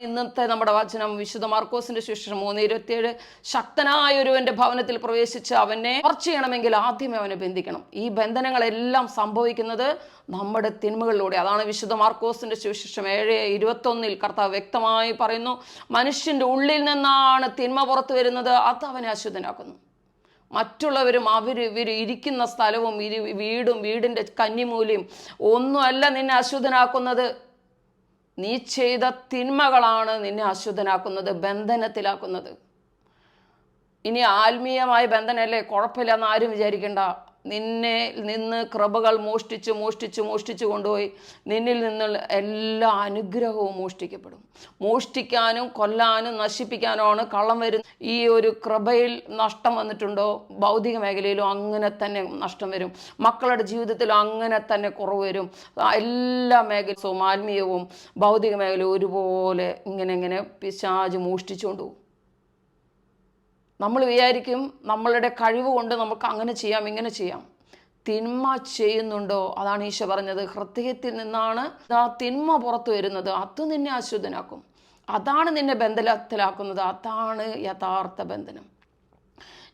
ഇന്നത്തെ നമ്മുടെ വചനം വിശുദ്ധ മാർക്കോസിന്റെ സുവിശേഷം 3:27. ശക്തനായ ഒരുവന്റെ ഭവനത്തിൽ പ്രവേശിച്ച് അവനെ ടോർച്ച് ചെയ്യണമെങ്കിൽ ആദ്യമേ അവനെ ബന്ധിക്കണം. ഈ ബന്ധനങ്ങളെല്ലാം സംഭവിക്കുന്നത് നമ്മുടെ തിന്മകളിലൂടെ. അതാണ് വിശുദ്ധ മാർക്കോസിന്റെ സുവിശേഷം 7:21 കർത്താവ് വ്യക്തമായി പറയുന്നു, മനുഷ്യന്റെ ഉള്ളിൽ നിന്നാണ് തിന്മ പുറത്തു വരുന്നത്, അത് അവനെ അശുദ്ധനാക്കുന്നു. മറ്റുള്ളവരും ഇവർ ഇരിക്കുന്ന സ്ഥലവും വീടും വീടിൻ്റെ കന്നിമൂലയും ഒന്നുമല്ല നിന്നെ അശുദ്ധനാക്കുന്നത്. നീ ചെയ്ത തിന്മകളാണ് നിന്നെ അശുദ്ധനാക്കുന്നത്, ബന്ധനത്തിലാക്കുന്നത്. ഇനി ആത്മീയമായ ബന്ധനല്ലേ, കുഴപ്പമില്ലെന്ന് ആരും വിചാരിക്കണ്ട. നിന്നെ നിന്ന് കൃപകൾ മോഷ്ടിച്ച് കൊണ്ടുപോയി നിന്നിൽ നിന്നുള്ള എല്ലാ അനുഗ്രഹവും മോഷ്ടിക്കപ്പെടും. മോഷ്ടിക്കാനും കൊല്ലാനും നശിപ്പിക്കാനുമാണ് കള്ളം വരുന്നത്. ഈ ഒരു കൃപയിൽ നഷ്ടം വന്നിട്ടുണ്ടോ, ഭൗതിക മേഖലയിലും അങ്ങനെ തന്നെ നഷ്ടം വരും, മക്കളുടെ ജീവിതത്തിലും അങ്ങനെ തന്നെ കുറവ് വരും. എല്ലാ മേഖലയും ആത്മീയവും ഭൗതിക മേഖലയും ഒരുപോലെ ഇങ്ങനെ പിശാച് മോഷ്ടിച്ചുകൊണ്ട് പോകും. നമ്മൾ വിചാരിക്കും നമ്മളുടെ കഴിവ് കൊണ്ട് നമുക്ക് അങ്ങനെ ചെയ്യാം ഇങ്ങനെ ചെയ്യാം. തിന്മ ചെയ്യുന്നുണ്ടോ, അതാണ് ഈശോ പറഞ്ഞത്, ഹൃദയത്തിൽ നിന്നാണ് ആ തിന്മ പുറത്തു വരുന്നത്, അത് നിന്നെ അശുദ്ധനാക്കും, അതാണ് നിന്നെ ബന്ധനത്തിലാക്കുന്നത്, അതാണ് യഥാർത്ഥ ബന്ധനം.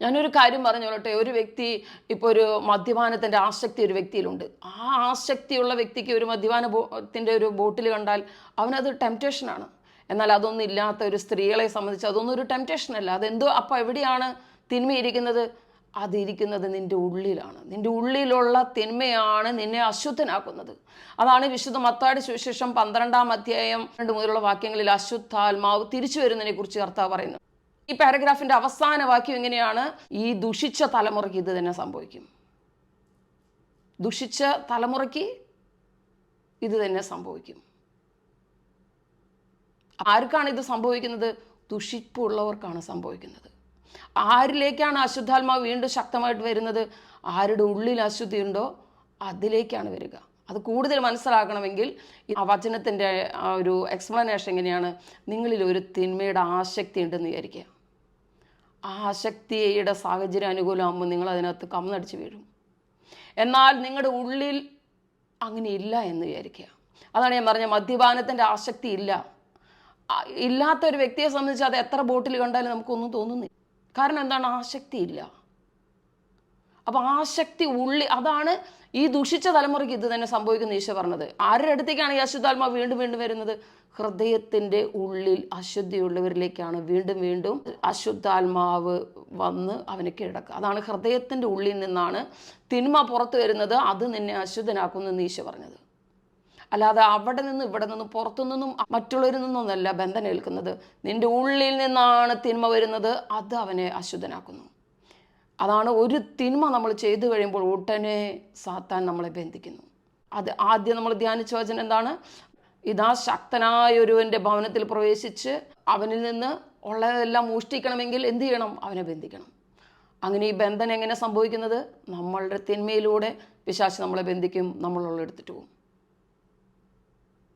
ഞാനൊരു കാര്യം പറഞ്ഞോളട്ടെ. ഒരു വ്യക്തി ഇപ്പോൾ ഒരു മദ്യപാനത്തിൻ്റെ ആസക്തി ഒരു വ്യക്തിയിലുണ്ട്. ആ ആസക്തിയുള്ള വ്യക്തിക്ക് ഒരു മദ്യപാനത്തിൻ്റെ ഒരു ബോട്ടിൽ കണ്ടാൽ അവനത് ടെംപ്റ്റേഷനാണ്. എന്നാൽ അതൊന്നും ഇല്ലാത്ത ഒരു സ്ത്രീകളെ സംബന്ധിച്ച് അതൊന്നും ഒരു ടെംപ്റ്റേഷനല്ല. അതെന്തോ അപ്പോൾ എവിടെയാണ് തിന്മയിരിക്കുന്നത്? അതിരിക്കുന്നത് നിൻ്റെ ഉള്ളിലാണ്. നിൻ്റെ ഉള്ളിലുള്ള തിന്മയാണ് നിന്നെ അശുദ്ധനാക്കുന്നത്. അതാണ് വിശുദ്ധ മത്തായിയുടെ സുവിശേഷം 12-ാം അധ്യായം 2 മുതലുള്ള വാക്യങ്ങളിൽ അശുദ്ധാത്മാവ് തിരിച്ചു വരുന്നതിനെ കുറിച്ച് കർത്താവ് പറയുന്നു. ഈ പാരഗ്രാഫിൻ്റെ അവസാന വാക്യം ഇങ്ങനെയാണ്, ഈ ദുഷിച്ച തലമുറയ്ക്ക് ഇത് തന്നെ സംഭവിക്കും. ദുഷിച്ച തലമുറയ്ക്ക് ഇത് തന്നെ സംഭവിക്കും. ആർക്കാണ് ഇത് സംഭവിക്കുന്നത്? ദുഷിപ്പുള്ളവർക്കാണ് സംഭവിക്കുന്നത്. ആരിലേക്കാണ് അശുദ്ധാത്മാവ് വീണ്ടും ശക്തമായിട്ട് വരുന്നത്? ആരുടെ ഉള്ളിൽ അശുദ്ധി ഉണ്ടോ അതിലേക്കാണ് വരിക. അത് കൂടുതൽ മനസ്സിലാക്കണമെങ്കിൽ ആ വചനത്തിൻ്റെ ഒരു എക്സ്പ്ലനേഷൻ എങ്ങനെയാണ്, നിങ്ങളിൽ ഒരു തിന്മയുടെ ആസക്തി ഉണ്ടെന്ന് വിചാരിക്കുക. ആ ആസക്തിയുടെ സാഹചര്യം അനുകൂലമാകുമ്പോൾ നിങ്ങൾ അതിനകത്ത് കമന്നടിച്ച് വീഴും. എന്നാൽ നിങ്ങളുടെ ഉള്ളിൽ അങ്ങനെ ഇല്ല എന്ന് വിചാരിക്കുക. അതാണ് ഞാൻ പറഞ്ഞ, മദ്യപാനത്തിൻ്റെ ആസക്തി ഇല്ലാത്ത ഒരു വ്യക്തിയെ സംബന്ധിച്ച് അത് എത്ര ബോട്ടിൽ കണ്ടാലും നമുക്കൊന്നും തോന്നുന്നില്ല. കാരണം എന്താണ്? ആസക്തി ഇല്ല. അപ്പം ആസക്തി അതാണ് ഈ ദുഷിച്ച തലമുറയ്ക്ക് ഇത് തന്നെ സംഭവിക്കുന്ന ഈശോ പറഞ്ഞത്. ആരുടെ അടുത്തേക്കാണ് ഈ അശുദ്ധാത്മാവ് വീണ്ടും വീണ്ടും വരുന്നത്? ഹൃദയത്തിൻ്റെ ഉള്ളിൽ അശുദ്ധിയുള്ളവരിലേക്കാണ് വീണ്ടും അശുദ്ധാത്മാവ് വന്ന് അവനെ കീഴടക്കുക. അതാണ് ഹൃദയത്തിൻ്റെ ഉള്ളിൽ നിന്നാണ് തിന്മ പുറത്തു വരുന്നത്, അത് നിന്നെ അശുദ്ധനാക്കുന്നു എന്ന് ഈശോ പറഞ്ഞത്. അല്ലാതെ അവിടെ നിന്ന് ഇവിടെ നിന്നും പുറത്തു നിന്നും മറ്റുള്ളവരിൽ നിന്നൊന്നല്ല ബന്ധനം ഏൽക്കുന്നത്. നിൻ്റെ ഉള്ളിൽ നിന്നാണ് തിന്മ വരുന്നത്, അത് അവനെ അശുദ്ധനാക്കുന്നു. അതാണ് ഒരു തിന്മ നമ്മൾ ചെയ്തു കഴിയുമ്പോൾ ഉടനെ സാത്താൻ നമ്മളെ ബന്ധിക്കുന്നു. അത് ആദ്യം നമ്മൾ ധ്യാനിച്ച വചനം എന്താണ്? ഇതാ ശക്തനായ ഒരുവൻ്റെ ഭവനത്തിൽ പ്രവേശിച്ച് അവനിൽ നിന്ന് ഉള്ളതെല്ലാം മോഷ്ടിക്കണമെങ്കിൽ എന്ത് ചെയ്യണം? അവനെ ബന്ധിക്കണം. അങ്ങനെ ഈ ബന്ധനം എങ്ങനെ സംഭവിക്കുന്നത്? നമ്മളുടെ തിന്മയിലൂടെ പിശാച് നമ്മളെ ബന്ധിക്കും, നമ്മളുള്ള എടുത്തിട്ട് പോകും.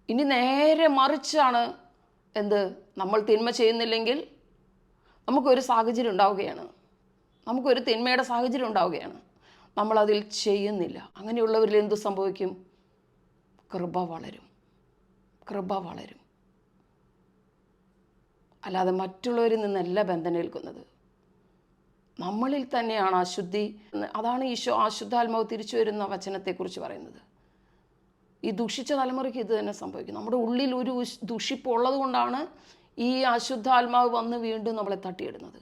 ഇനി നേരെ മറിച്ചാണ് എന്ത്? നമ്മൾ തിന്മ ചെയ്യുന്നില്ലെങ്കിൽ നമുക്കൊരു സാഹചര്യം ഉണ്ടാവുകയാണ്, നമുക്കൊരു തിന്മയുടെ സാഹചര്യം ഉണ്ടാവുകയാണ്, നമ്മളതിൽ ചെയ്യുന്നില്ല. അങ്ങനെയുള്ളവരിൽ എന്ത് സംഭവിക്കും? കൃപ വളരും. അല്ലാതെ മറ്റുള്ളവരിൽ നിന്നല്ല ബന്ധനം ഏൽക്കുന്നത്, നമ്മളിൽ തന്നെയാണ് അശുദ്ധി. അതാണ് ഈശോ അശുദ്ധാത്മാവ് തിരിച്ചു വരുന്ന വചനത്തെക്കുറിച്ച് പറയുന്നത്. ഈ ദുഷിച്ച തലമുറയ്ക്ക് ഇത് തന്നെ സംഭവിക്കും. നമ്മുടെ ഉള്ളിൽ ഒരു ദുഷിപ്പുള്ളത് കൊണ്ടാണ് ഈ അശുദ്ധാത്മാവ് വന്ന് വീണ്ടും നമ്മളെ തട്ടിയിടുന്നത്.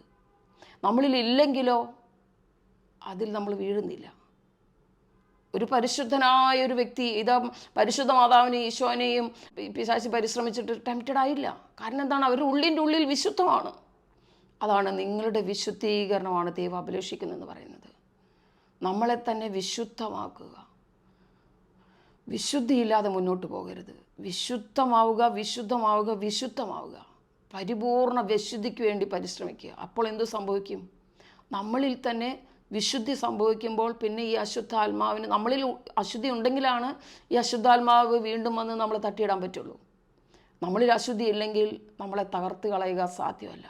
നമ്മളിൽ ഇല്ലെങ്കിലോ അതിൽ നമ്മൾ വീഴുന്നില്ല. ഒരു പരിശുദ്ധനായ ഒരു വ്യക്തി ഇതാ പരിശുദ്ധ മാതാവിനെയും ഈശോനെയും പിശാച് പരിശ്രമിച്ചിട്ട് ടെംപ്റ്റഡ് ആയില്ല. കാരണം എന്താണ്? അവരുടെ ഉള്ളിൽ വിശുദ്ധമാണ്. അതാണ് നിങ്ങളുടെ വിശുദ്ധീകരണമാണ് ദൈവം അഭിലഷിക്കുന്നതെന്ന് പറയുന്നത്. നമ്മളെ തന്നെ വിശുദ്ധമാക്കുക. വിശുദ്ധിയില്ലാതെ മുന്നോട്ട് പോകരുത്. വിശുദ്ധമാവുക. പരിപൂർണ വിശുദ്ധിക്ക് വേണ്ടി പരിശ്രമിക്കുക. അപ്പോൾ എന്തു സംഭവിക്കും? നമ്മളിൽ തന്നെ വിശുദ്ധി സംഭവിക്കുമ്പോൾ പിന്നെ ഈ അശുദ്ധാത്മാവിന്, നമ്മളിൽ അശുദ്ധി ഉണ്ടെങ്കിലാണ് ഈ അശുദ്ധാത്മാവ് വീണ്ടും വന്ന് നമ്മളെ തട്ടിയിടാൻ പറ്റുള്ളൂ. നമ്മളിൽ അശുദ്ധി ഇല്ലെങ്കിൽ നമ്മളെ തകർത്ത് കളയുക സാധ്യമല്ല.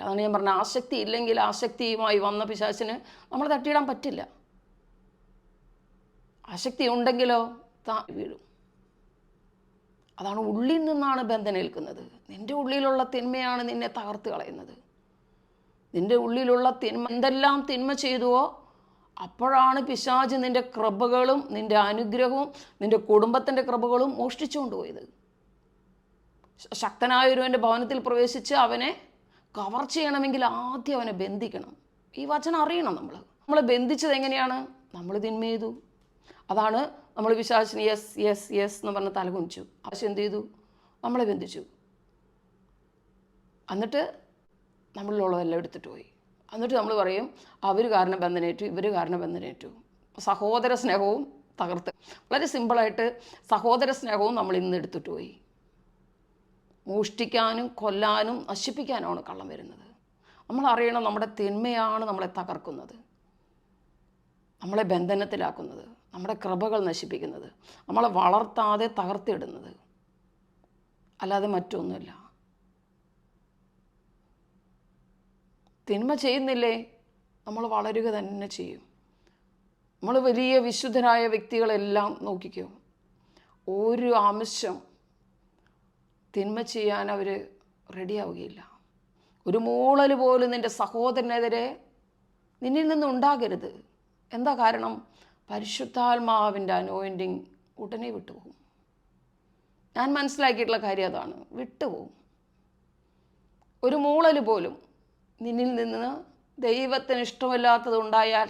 അതാണ് ഞാൻ പറഞ്ഞത്, ആസക്തി ഇല്ലെങ്കിൽ ആസക്തിയുമായി വന്ന പിശാചിന് നമ്മളെ തട്ടിയിടാൻ പറ്റില്ല. ആസക്തി ഉണ്ടെങ്കിലോ വീഴും. അതാണ് ഉള്ളിൽ നിന്നാണ് ബന്ധനേൽക്കുന്നത്. നിൻ്റെ ഉള്ളിലുള്ള തിന്മയാണ് നിന്നെ തകർത്ത് കളയുന്നത്. നിൻ്റെ ഉള്ളിലുള്ള തിന്മ, എന്തെല്ലാം തിന്മ ചെയ്തുവോ അപ്പോഴാണ് പിശാച് നിൻ്റെ കൃപകളും നിൻ്റെ അനുഗ്രഹവും നിൻ്റെ കുടുംബത്തിൻ്റെ കൃപകളും മോഷ്ടിച്ചുകൊണ്ട് പോയത്. ശക്തനായൊരുവൻ്റെ ഭവനത്തിൽ പ്രവേശിച്ച് അവനെ കവർ ചെയ്യണമെങ്കിൽ ആദ്യം അവനെ ബന്ധിക്കണം. ഈ വചനം അറിയണം. നമ്മളെ ബന്ധിച്ചത് എങ്ങനെയാണ്? നമ്മൾ തിന്മ ചെയ്തു. അതാണ് നമ്മൾ പിശാചിന് യെസ് യെസ് യെസ് എന്ന് പറഞ്ഞ് തലകുനിച്ചു. ആശം എന്ത് ചെയ്തു? നമ്മളെ ബന്ധിച്ചു. എന്നിട്ട് നമ്മളിലുള്ളതെല്ലാം എടുത്തിട്ട് പോയി. എന്നിട്ട് നമ്മൾ പറയും അവർ കാരണം ബന്ധനേറ്റു, ഇവർ കാരണം ബന്ധനേറ്റു. സഹോദര സ്നേഹവും തകർത്ത്. വളരെ സിമ്പിളായിട്ട് സഹോദര സ്നേഹവും നമ്മൾ ഇന്ന് എടുത്തിട്ട് പോയി. മോഷ്ടിക്കാനും കൊല്ലാനും നശിപ്പിക്കാനുമാണ് കള്ളം വരുന്നത്. നമ്മളറിയണം നമ്മുടെ തിന്മയാണ് നമ്മളെ തകർക്കുന്നത്, നമ്മളെ ബന്ധനത്തിലാക്കുന്നത്, നമ്മുടെ കൃപകൾ നശിപ്പിക്കുന്നത്, നമ്മളെ വളർത്താതെ തകർത്തിടുന്നത്, അല്ലാതെ മറ്റൊന്നുമില്ല. തിന്മ ചെയ്യുന്നില്ലേ, നമ്മൾ വളരുക തന്നെ ചെയ്യും. നമ്മൾ വലിയ വിശുദ്ധരായ വ്യക്തികളെല്ലാം നോക്കിക്കോ, ഒരു അംശം തിന്മ ചെയ്യാൻ അവർ റെഡിയാവുകയില്ല. ഒരു മൂളൽ പോലും നിൻ്റെ സഹോദരനെതിരെ നിന്നിൽ നിന്നുണ്ടാകരുത്. എന്താ കാരണം? പരിശുദ്ധാത്മാവിൻ്റെ അനോയിൻറ്റിങ് ഉടനെ വിട്ടുപോകും. ഞാൻ മനസ്സിലാക്കിയിട്ടുള്ള കാര്യം അതാണ്, വിട്ടുപോകും. ഒരു മൂളൽ പോലും നിന്നിൽ നിന്ന് ദൈവത്തിന് ഇഷ്ടമില്ലാത്തത് ഉണ്ടായാൽ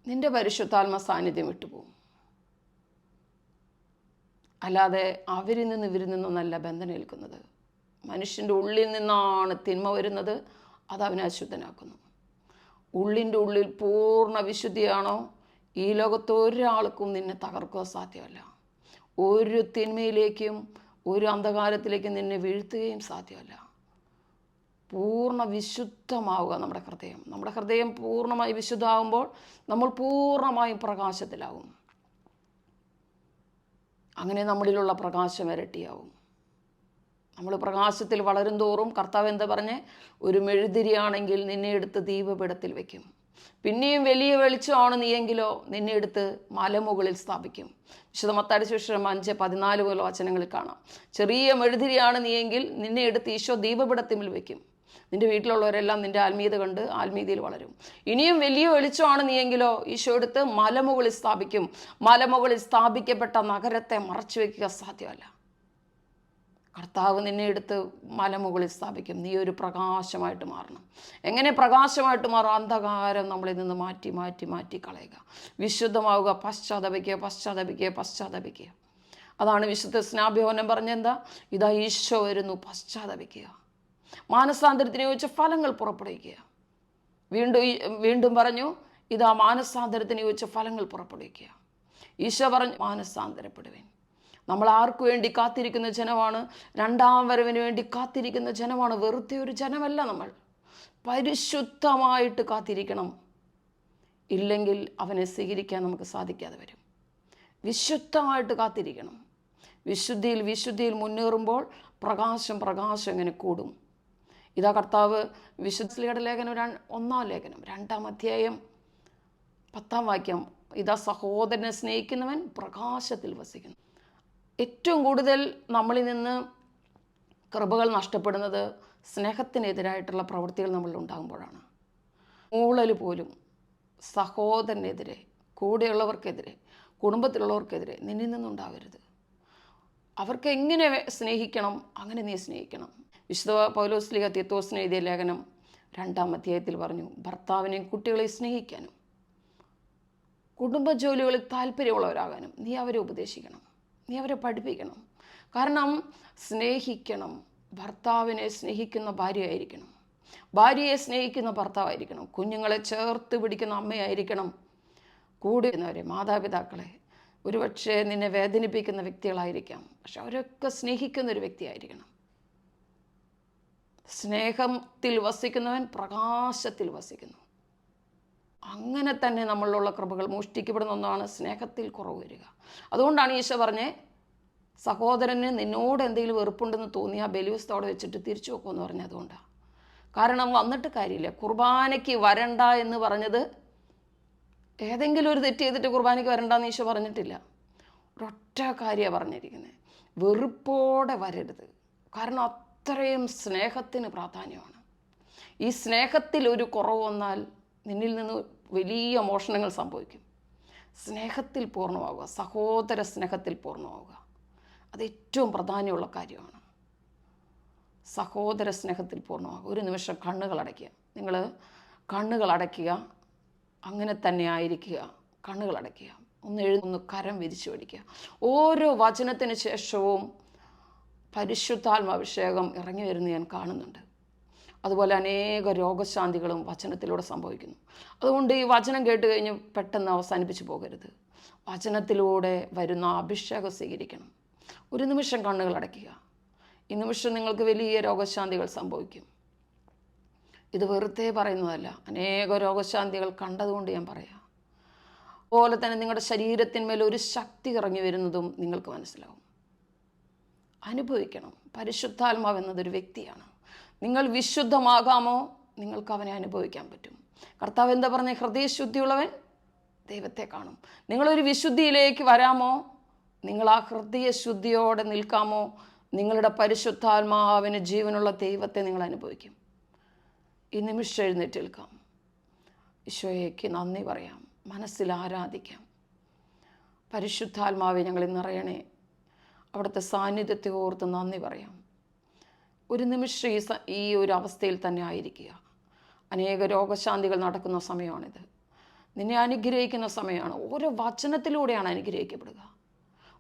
നിൻ്റെ പരിശുദ്ധാത്മ സാന്നിധ്യം വിട്ടുപോകും. അല്ലാതെ അവരിൽ നിന്ന് ഇവരിൽ നിന്നൊന്നല്ല ബന്ധനേൽക്കുന്നത്. മനുഷ്യൻ്റെ ഉള്ളിൽ നിന്നാണ് തിന്മ വരുന്നത്, അത് അവനെ അശുദ്ധനാക്കുന്നു. ഉള്ളിൻ്റെ ഉള്ളിൽ പൂർണ്ണ വിശുദ്ധിയാണോ, ഈ ലോകത്ത് ഒരാൾക്കും നിന്നെ തകർക്കുക സാധ്യമല്ല. ഒരു തിന്മയിലേക്കും ഒരു അന്ധകാരത്തിലേക്കും നിന്നെ വീഴ്ത്തുകയും സാധ്യമല്ല. പൂർണ്ണ വിശുദ്ധമാവുക നമ്മുടെ ഹൃദയം പൂർണ്ണമായി വിശുദ്ധമാകുമ്പോൾ നമ്മൾ പൂർണ്ണമായും പ്രകാശത്തിലാവും. അങ്ങനെ നമ്മളിലുള്ള പ്രകാശം ഇരട്ടിയാവും. നമ്മൾ പ്രകാശത്തിൽ വളരും തോറും കർത്താവ് എന്താ പറഞ്ഞേ? ഒരു മെഴുതിരിയാണെങ്കിൽ നിന്നെ എടുത്ത് ദീപപീഠത്തിൽ വയ്ക്കും. പിന്നെയും വലിയ വെളിച്ചമാണ് നീയെങ്കിലോ നിന്നെ എടുത്ത് മലമുകളിൽ സ്ഥാപിക്കും. വിശുദ്ധ മത്തായിയുടെ സുവിശേഷം 5:14 പോലെ വചനങ്ങളിൽ കാണാം. ചെറിയ മെഴുതിരിയാണ് നീയെങ്കിൽ നിന്നെ എടുത്ത് ഈശോ ദീപപീഠത്തിൽ വയ്ക്കും. നിൻ്റെ വീട്ടിലുള്ളവരെല്ലാം നിൻ്റെ ആത്മീയത കണ്ട് ആത്മീയതയിൽ വളരും. ഇനിയും വലിയ വെളിച്ചമാണ് നീയെങ്കിലോ ഈശോ എടുത്ത് മലമുകളിൽ സ്ഥാപിക്കും. മലമുകളിൽ സ്ഥാപിക്കപ്പെട്ട നഗരത്തെ മറച്ചു വയ്ക്കുക സാധ്യമല്ല. കർത്താവ് നിന്നെ എടുത്ത് മലമുകളിൽ സ്ഥാപിക്കും. നീ ഒരു പ്രകാശമായിട്ട് മാറണം. എങ്ങനെ പ്രകാശമായിട്ട് മാറും? അന്ധകാരം നമ്മളിൽ നിന്ന് മാറ്റി മാറ്റി മാറ്റി കളയുക, വിശുദ്ധമാവുക, പശ്ചാത്തപിക്കുക. അതാണ് വിശുദ്ധ സ്നാപയോഹന്നാൻ പറഞ്ഞെന്താ? ഇതാ ഈശോ വരുന്നു, പശ്ചാത്തപിക്കുക. മാനസാന്തരത്തിന് യോജിച്ച ഫലങ്ങൾ പുറപ്പെടുവിക്കുക. വീണ്ടും പറഞ്ഞു, ഇതാ മാനസാന്തരത്തിന് യോജിച്ച ഫലങ്ങൾ പുറപ്പെടുവിക്കുക. ഈശോ പറഞ്ഞു, മാനസാന്തരപ്പെടുവേൻ. നമ്മൾ ആർക്കു വേണ്ടി കാത്തിരിക്കുന്ന ജനമാണ്? രണ്ടാം വരവിന് വേണ്ടി കാത്തിരിക്കുന്ന ജനമാണ്. വെറുതെ ഒരു ജനമല്ല. നമ്മൾ പരിശുദ്ധമായിട്ട് കാത്തിരിക്കണം. ഇല്ലെങ്കിൽ അവനെ സ്വീകരിക്കാൻ നമുക്ക് സാധിക്കാതെ വരും. വിശുദ്ധമായിട്ട് കാത്തിരിക്കണം. വിശുദ്ധിയിൽ മുന്നേറുമ്പോൾ പ്രകാശം ഇങ്ങനെ കൂടും. ഇതാ കർത്താവ് വിശുദ്ധ ലേഖനം 1-ാം ലേഖനം 2-ാം അധ്യായം 10-ാം വാക്യം, ഇതാ സഹോദരനെ സ്നേഹിക്കുന്നവൻ പ്രകാശത്തിൽ വസിക്കുന്നു. ഏറ്റവും കൂടുതൽ നമ്മളിൽ നിന്ന് കൃപകൾ നഷ്ടപ്പെടുന്നത് സ്നേഹത്തിനെതിരായിട്ടുള്ള പ്രവൃത്തികൾ നമ്മളിൽ ഉണ്ടാകുമ്പോഴാണ്. മൂളൽ പോലും സഹോദരനെതിരെ, കൂടെയുള്ളവർക്കെതിരെ, കുടുംബത്തിലുള്ളവർക്കെതിരെ നിന്നിൽ നിന്നുണ്ടാവരുത്. അവർക്ക് എങ്ങനെ സ്നേഹിക്കണം അങ്ങനെ നീ സ്നേഹിക്കണം. വിശുദ്ധ പൗലോസ്ലീഹ തീത്തോസിന് എഴുതിയ ലേഖനം 2-ാം അധ്യായത്തിൽ പറഞ്ഞു, ഭർത്താവിനെയും കുട്ടികളെയും സ്നേഹിക്കാനും കുടുംബജോലികളിൽ താല്പര്യമുള്ളവരാകാനും നീ അവരെ ഉപദേശിക്കണം, നീ അവരെ പഠിപ്പിക്കണം. കാരണം സ്നേഹിക്കണം. ഭർത്താവിനെ സ്നേഹിക്കുന്ന ഭാര്യയായിരിക്കണം, ഭാര്യയെ സ്നേഹിക്കുന്ന ഭർത്താവായിരിക്കണം, കുഞ്ഞുങ്ങളെ ചേർത്ത് പിടിക്കുന്ന അമ്മയായിരിക്കണം, കൂടെയുന്നവരെ മാതാപിതാക്കളെ ഒരുപക്ഷെ നിന്നെ വേദനിപ്പിക്കുന്ന വ്യക്തികളായിരിക്കാം, പക്ഷെ അവരൊക്കെ സ്നേഹിക്കുന്ന ഒരു വ്യക്തിയായിരിക്കണം. സ്നേഹത്തിൽ വസിക്കുന്നവൻ പ്രകാശത്തിൽ വസിക്കുന്നു. അങ്ങനെ തന്നെ നമ്മളിലുള്ള കൃപകൾ മോഷ്ടിക്കപ്പെടുന്ന ഒന്നാണ് സ്നേഹത്തിൽ കുറവ് വരിക. അതുകൊണ്ടാണ് ഈശോ പറഞ്ഞേ, സഹോദരന് നിന്നോട് എന്തെങ്കിലും വെറുപ്പുണ്ടെന്ന് തോന്നിയാൽ ബലിവസ്തോടെ വെച്ചിട്ട് തിരിച്ചു വെക്കുമെന്ന് പറഞ്ഞത്. അതുകൊണ്ടാണ്. കാരണം വന്നിട്ട് കാര്യമില്ല. കുർബാനയ്ക്ക് വരണ്ട എന്ന് പറഞ്ഞത് ഏതെങ്കിലും ഒരു തെറ്റ് ചെയ്തിട്ട് കുർബാനയ്ക്ക് വരണ്ടെന്ന് ഈശോ പറഞ്ഞിട്ടില്ല. ഒരൊറ്റ കാര്യമാണ് പറഞ്ഞിരിക്കുന്നത്, വെറുപ്പോടെ വരരുത്. കാരണം അത്രയും സ്നേഹത്തിന് പ്രാധാന്യമാണ്. ഈ സ്നേഹത്തിൽ ഒരു കുറവ് വന്നാൽ നിന്നിൽ നിന്ന് വലിയ മോഷണങ്ങൾ സംഭവിക്കും. സ്നേഹത്തിൽ പൂർണ്ണമാവുക, സഹോദര സ്നേഹത്തിൽ പൂർണ്ണമാവുക, അത് ഏറ്റവും പ്രാധാന്യമുള്ള കാര്യമാണ്. സഹോദര സ്നേഹത്തിൽ പൂർണ്ണമാകുക. ഒരു നിമിഷം കണ്ണുകൾ അടയ്ക്കുക. നിങ്ങൾ കണ്ണുകൾ അടയ്ക്കുക, അങ്ങനെ തന്നെ ആയിരിക്കുക. കണ്ണുകൾ അടയ്ക്കുക, ഒന്ന് കരം വിരിച്ചു പിടിക്കുക. ഓരോ വചനത്തിന് ശേഷവും പരിശുദ്ധാത്മാഭിഷേകം ഇറങ്ങി വരുന്ന ഞാൻ കാണുന്നുണ്ട്. അതുപോലെ അനേക രോഗശാന്തികളും വചനത്തിലൂടെ സംഭവിക്കുന്നു. അതുകൊണ്ട് ഈ വചനം കേട്ട് കഴിഞ്ഞ് പെട്ടെന്ന് അവസാനിപ്പിച്ച് പോകരുത്. വചനത്തിലൂടെ വരുന്ന അഭിഷേകം സ്വീകരിക്കണം. ഒരു നിമിഷം കണ്ണുകൾ അടയ്ക്കുക. ഈ നിമിഷം നിങ്ങൾക്ക് വലിയ രോഗശാന്തികൾ സംഭവിക്കും. ഇത് വെറുതെ പറയുന്നതല്ല, അനേക രോഗശാന്തികൾ കണ്ടതുകൊണ്ട് ഞാൻ പറയാം. അതുപോലെ തന്നെ നിങ്ങളുടെ ശരീരത്തിന്മേൽ ഒരു ശക്തി ഇറങ്ങി വരുന്നതും നിങ്ങൾക്ക് മനസ്സിലാവും. അനുഭവിക്കണം. പരിശുദ്ധാത്മാവ് എന്നതൊരു വ്യക്തിയാണ്. നിങ്ങൾ വിശുദ്ധമാകാമോ, നിങ്ങൾക്ക് അവനെ അനുഭവിക്കാൻ പറ്റും. കർത്താവ് എന്താ പറഞ്ഞ? ഹൃദയശുദ്ധിയുള്ളവൻ ദൈവത്തെ കാണും. നിങ്ങളൊരു വിശുദ്ധിയിലേക്ക് വരാമോ, നിങ്ങൾ ആ ഹൃദയശുദ്ധിയോടെ നിൽക്കാമോ, നിങ്ങളുടെ പരിശുദ്ധാത്മാവിന് ജീവനുള്ള ദൈവത്തെ നിങ്ങൾ അനുഭവിക്കും. ഈ നിമിഷം എഴുന്നേറ്റ് നിൽക്കാം. ഈശോയ്ക്ക് നന്ദി പറയാം, മനസ്സിൽ ആരാധിക്കാം. പരിശുദ്ധാത്മാവെ ഞങ്ങളിൽ നിറയണേ. അവിടുത്തെ സാന്നിധ്യത്തെ ഓർത്ത് നന്ദി പറയാം. ഒരു നിമിഷം ഈ ഒരു അവസ്ഥയിൽ തന്നെ ആയിരിക്കുക. അനേക രോഗശാന്തികൾ നടക്കുന്ന സമയമാണിത്. നിന്നെ അനുഗ്രഹിക്കുന്ന സമയമാണ്. ഓരോ വചനത്തിലൂടെയാണ് അനുഗ്രഹിക്കപ്പെടുക.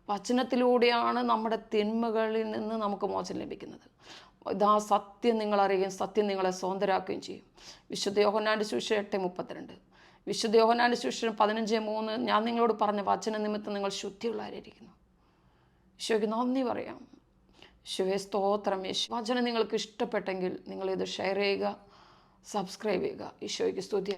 വചനത്തിലൂടെയാണ് നമ്മുടെ തിന്മകളിൽ നിന്ന് നമുക്ക് മോചനം ലഭിക്കുന്നത്. ഇതാ സത്യം നിങ്ങൾ അറിയുകയും സത്യം നിങ്ങളെ സ്വതന്ത്രരാക്കുകയും ചെയ്യും. വിശുദ്ധ യോഹന്നാന്റെ സുവിശേഷം 8:32. വിശുദ്ധ യോഹന്നാന്റെ സുവിശേഷം 15:3. ഞാൻ നിങ്ങളോട് പറഞ്ഞ വചന നിമിത്തം നിങ്ങൾ ശുദ്ധിയുള്ളവരായിരിക്കുന്നു. ഈശോയ്ക്ക് നന്ദി പറയാം. ഈശോയെ സ്തോത്രം. വചനം നിങ്ങൾക്ക് ഇഷ്ടപ്പെട്ടെങ്കിൽ നിങ്ങളിത് ഷെയർ ചെയ്യുക, സബ്സ്ക്രൈബ് ചെയ്യുക. ഈശോയ്ക്ക് സ്തുതി.